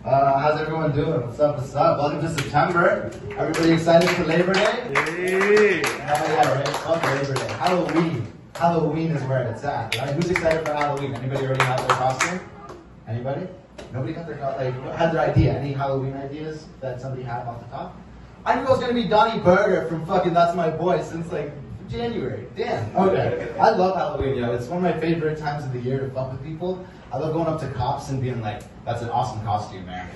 How's everyone doing? What's up? What's up? Welcome to September. Everybody excited for Labor Day? Hey. Yeah, right. Fuck Labor Day. Halloween. Halloween is where it's at, right? Who's excited for Halloween? Anybody already have their costume? Anybody? Nobody got their had their idea. Any Halloween ideas that somebody had off the top? I knew I was gonna be Donnie Burger from fucking That's My Boy since like January. Damn. Okay. I love Halloween, yo. It's one of my favorite times of the year to fuck with people. I love going up to cops and being like, "That's an awesome costume, man.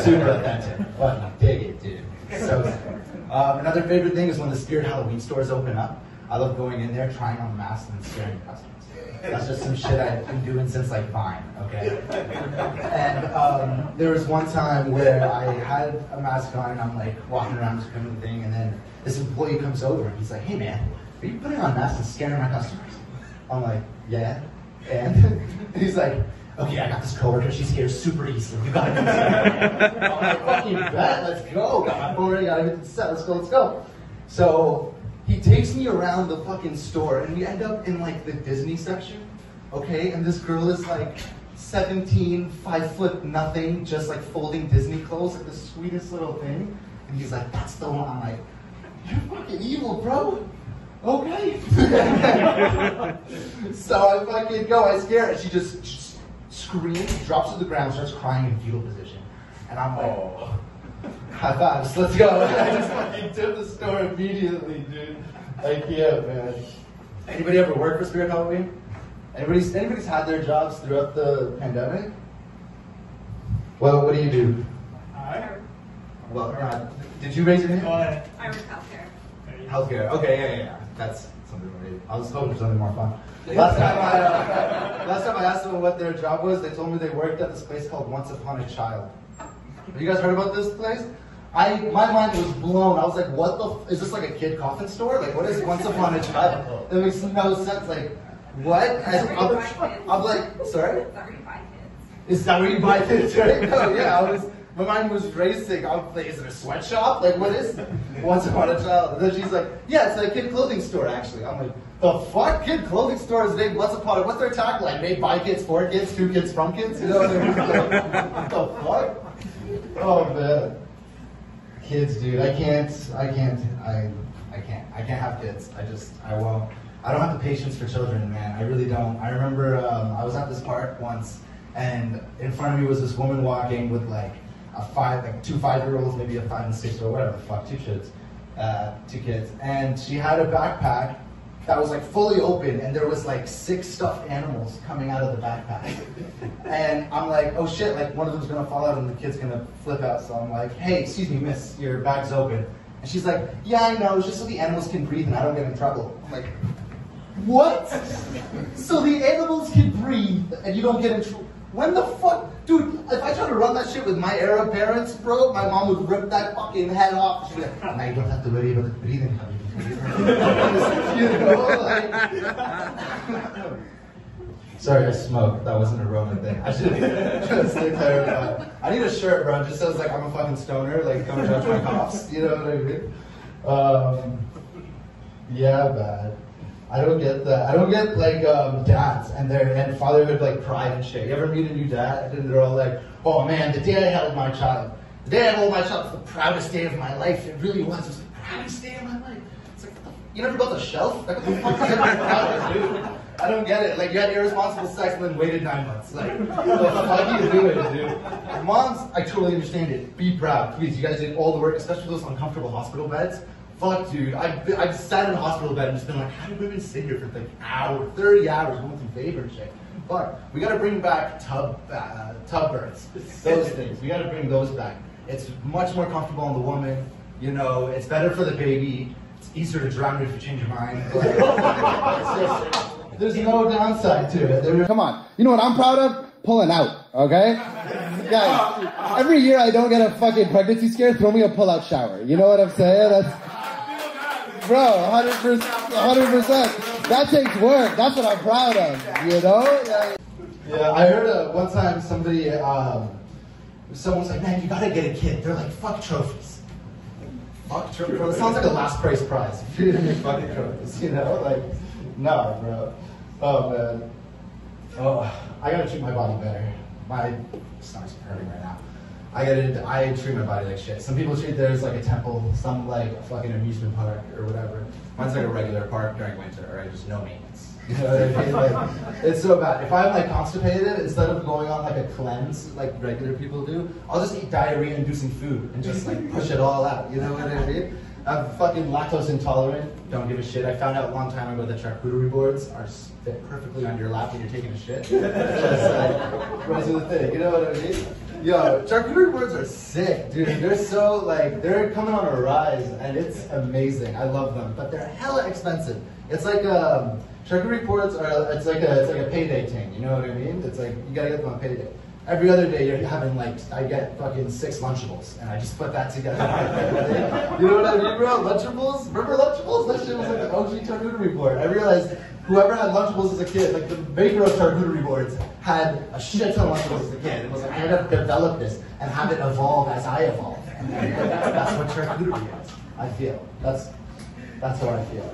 Super authentic. Fucking dig it, dude." So another favorite thing is when the Spirit Halloween stores open up. I love going in there, trying on masks and scaring customers. That's just some shit I've been doing since like Vine, okay? And there was one time where I had a mask on and I'm like walking around just doing the thing, and then this employee comes over and he's like, "Hey man, are you putting on masks and scaring my customers?" I'm like, "Yeah." And he's like, "Okay, I got this coworker, she scares super easily. You gotta come see her." I'm like, "Fucking bet, let's go. Got my phone ready, got everything set, let's go. So he takes me around the fucking store and we end up in like the Disney section, okay? And this girl is like 17, 5 foot nothing, just like folding Disney clothes, like the sweetest little thing. And he's like, "That's the one." I'm like, "You're fucking evil, bro." Okay. So I fucking go, I scare her, and she just screams, drops to the ground, starts crying in fetal position. And I'm like, "Oh, high fives, let's go." I just fucking did the store immediately, dude. Like, yeah, man. Anybody ever work for Spirit Halloween? Anybody's had their jobs throughout the pandemic? Well, what do you do? Well, did you raise your hand? I work healthcare. Healthcare. Okay, yeah. That's something related. I was hoping for something more fun. Last time I asked them what their job was, they told me they worked at this place called Once Upon a Child. Have you guys heard about this place? My mind was blown. I was like, "What the? Is this like a kid coffin store? Like, what is Once Upon a Child?" It makes no sense. Like, what? I'm like, sorry? Is that where you buy kids? Right? No, yeah. My mind was racing. I was like, "Is it a sweatshop? Like, what is Once Upon a Child?" And then she's like, "Yeah, it's a kid clothing store, actually." I'm like, "The fuck? Kid clothing store is named Once Upon a..." What's their tagline? Made by kids, for kids, 2 kids from kids? You know what I mean? Like, what the fuck? Oh, man. Kids, dude. I can't have kids. I won't. I don't have the patience for children, man. I really don't. I remember I was at this park once, and in front of me was this woman walking with like two 5-year-olds, maybe a 5 and 6 or whatever the fuck, 2 kids, and she had a backpack that was like fully open, and there was like 6 stuffed animals coming out of the backpack, and I'm like, "Oh shit, like one of them's gonna fall out and the kid's gonna flip out." So I'm like, "Hey, excuse me, miss, your bag's open." And she's like, "Yeah, I know, it's just so the animals can breathe and I don't get in trouble." I'm like, "What? So the animals can breathe and you don't get in trouble? When the fuck?" Dude, if I tried to run that shit with my Arab parents, bro, my mom would rip that fucking head off. She'd be like, "Now you don't have to worry about the breathing, honey." You know, like... Sorry, I smoked. That wasn't a Roman thing. I should just clarify. I need a shirt, bro. It just says like I'm a fucking stoner. Like, don't judge my cops. You know what I mean? Yeah, bad. I don't get that. I don't get like dads and fatherhood like pride and shit. You ever meet a new dad and they're all like, "Oh man, the day I held my child. The day I held my child was the proudest day of my life. It really was. It was the proudest day of my life." It's like, you never built a shelf? Like, what the fuck is that proud, dude? I don't get it. Like, you had irresponsible sex and then waited 9 months. Like, what the fuck are you doing, dude? Moms, I totally understand it. Be proud, please. You guys did all the work, especially those uncomfortable hospital beds. Fuck, dude. I've sat in a hospital bed and just been like, how do women sit here for like hours, 30 hours going through labor and shit? Fuck. We gotta bring back tub births. Those things. We gotta bring those back. It's much more comfortable on the woman. You know, it's better for the baby. It's easier to drown if you change your mind. There's no downside to it. Come on. You know what I'm proud of? Pulling out, okay? Guys, every year I don't get a fucking pregnancy scare, throw me a pull-out shower. You know what I'm saying? That's, bro, 100%. That takes work. That's what I'm proud of, you know? Yeah, I heard one time somebody, someone's like, "Man, you gotta get a kid." They're like, "Fuck trophies." Fuck trophies? It sounds like a last price prize. If you didn't make fucking trophies, you know? Like, no, bro. Oh, man. Oh, I gotta treat my body better. My stomach's hurting right now. I treat my body like shit. Some people treat theirs like a temple, some like a fucking amusement park or whatever. Mine's like a regular park during winter, or I just no maintenance. You know what I mean? Like, it's so bad. If I'm like constipated, instead of going on like a cleanse like regular people do, I'll just eat diarrhea-inducing food and just like push it all out. You know what I mean? I'm fucking lactose intolerant. Don't give a shit. I found out a long time ago that charcuterie boards fit perfectly on your lap when you're taking a shit. Just like, runs with the thing. You know what I mean? Yo, charcuterie boards are sick, dude. They're so like, they're coming on a rise, and it's amazing. I love them, but they're hella expensive. It's like charcuterie boards are. It's like a payday thing. You know what I mean? It's like you gotta get them on payday. Every other day you're having like, I get fucking 6 Lunchables, and I just put that together. You know what I mean, bro? Lunchables? Remember Lunchables? That shit was like the OG charcuterie board. I realized whoever had Lunchables as a kid, like the maker of charcuterie boards, had a shit ton of Lunchables as a kid. It was like, I had to develop this and have it evolve as I evolve. That's what charcuterie is, I feel. That's how I feel.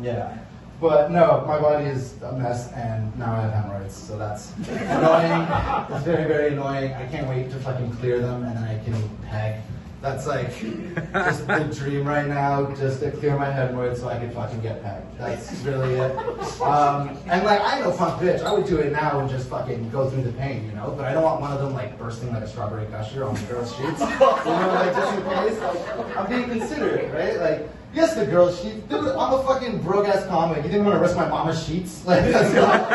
Yeah. But no, my body is a mess, and now I have hemorrhoids, so that's annoying. It's very, very annoying. I can't wait to fucking clear them, and then I can peg. That's like just the dream right now, just to clear my hemorrhoids so I can fucking get pegged. That's really it. And like, I know punk bitch, I would do it now and just fucking go through the pain, you know? But I don't want one of them like bursting like a strawberry gusher on the girl's sheets. You know, like just in case. Like, I'm being considerate, right? Like, yes, the girl's sheets. Dude, I'm a fucking broke-ass comic. You think I'm gonna risk my mama's sheets? Like, that's not,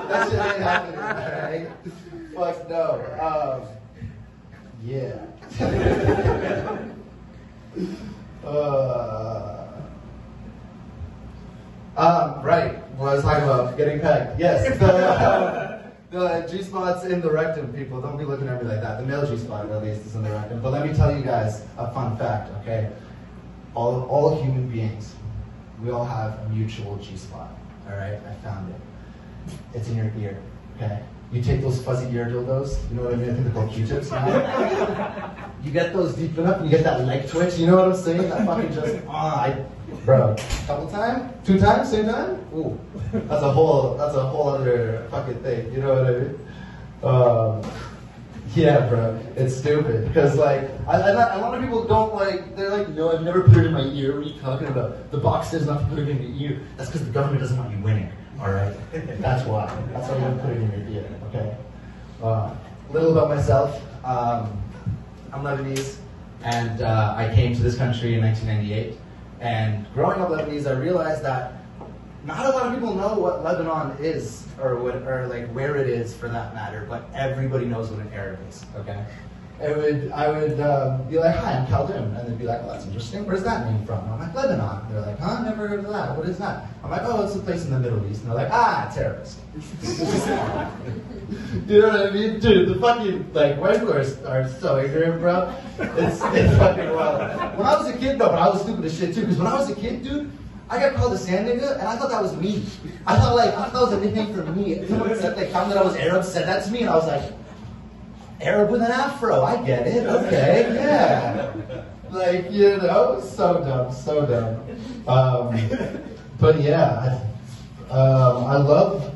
that shit ain't happening, alright? Fuck no. Yeah. Right. What I was talking about, getting pegged. Yes. The G-spot's in the rectum, people. Don't be looking at me like that. The male G-spot, at least, is in the rectum. But let me tell you guys a fun fact, okay? All human beings, we all have a mutual G-spot. All right, I found it. It's in your ear. Okay. You take those fuzzy ear dildos. You know what I mean? I think they're called Q-tips now. You get those deep enough, and you get that leg twitch. You know what I'm saying? That fucking just bro. Couple times, 2 times, same time. Ooh, that's a whole other fucking thing. You know what I mean? Yeah, bro, it's stupid because like a lot of people don't like. They're like, no, I've never put it in my ear. What are you talking about? The box says not to put it in your ear. That's because the government doesn't want you winning. All right, that's why. That's why you don't put it in your ear. Okay. Little about myself. I'm Lebanese, and I came to this country in 1998. And growing up Lebanese, I realized that not a lot of people know what Lebanon is, or like where it is for that matter, but everybody knows what an Arab is, okay? I would be like, hi, I'm Khaldun, and they'd be like, oh, that's interesting, where's that name from? And I'm like, Lebanon. And they're like, huh, never heard of that, what is that? I'm like, oh, it's a place in the Middle East. And they're like, terrorist. You know what I mean? Dude, the fucking, like, white people are so ignorant, bro. It's fucking wild. When I was a kid, no, but I was stupid as shit too, because when I was a kid, dude, I got called a sand nigga, and I thought that was me. I thought that was a nickname for me. Someone said, they found that I was Arab, said that to me, and I was like, Arab with an afro, I get it, okay, yeah. Like, you know, so dumb, so dumb. But yeah, I love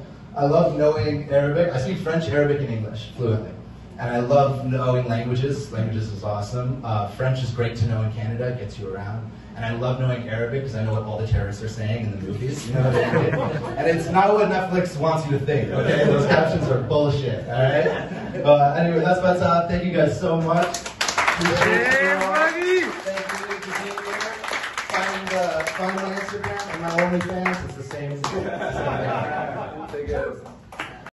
knowing Arabic. I speak French, Arabic, and English fluently. And I love knowing languages. Languages is awesome. French is great to know in Canada, it gets you around. And I love knowing Arabic because I know what all the terrorists are saying in the movies. You know what I mean? And it's not what Netflix wants you to think, okay? Those captions are bullshit, all right? Anyway, that's my time. Thank you guys so much. Thank you for being here. Find my Instagram and my OnlyFans. It's the same as Take care.